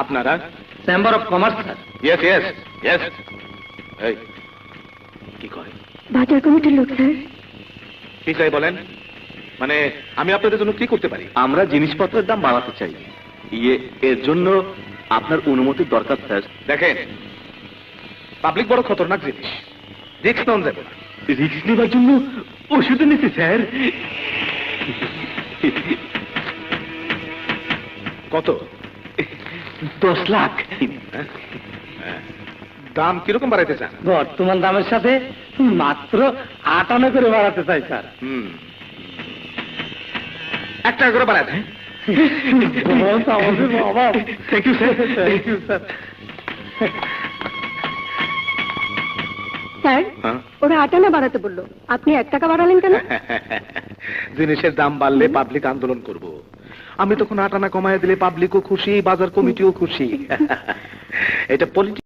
আপনারা? Chamber of commerce sir. Yes yes yes. এই কি কয়? বাজার কমিটির লোক স্যার। কি চাই বলেন? মানে আমি আপনাদের জন্য কি করতে পারি? আমরা জিনিসপত্রের দাম বাড়াতে চাই, এর জন্য আপনার অনুমতির দরকার স্যার। দেখেন, পাবলিক বড় খতরনাক জিনিস, রিস্ক নেওয়া যাবে না। রিস্ক নেবার জন্য ওষুধ নিচ্ছি স্যার। কত? 10 লাখ। দাম কিরকম বাড়াইতে চান? বর্তমান দামের সাথে মাত্র 58 করে বাড়াতে চাই স্যার। 1 টাকা করে বাড়ায় দেন। Thank you sir. Thank you sir. Sir, ওরা 58 বাড়াতে বললো, আপনি 1 টাকা বাড়ালেন কেন? জিনিসের দাম বাড়লে পাবলিক আন্দোলন করব, আমি তখন 8 আনা কমায় দিলে পাবলিকও খুশি, বাজার কমিটিও খুশি। এটা পলিটিক্স।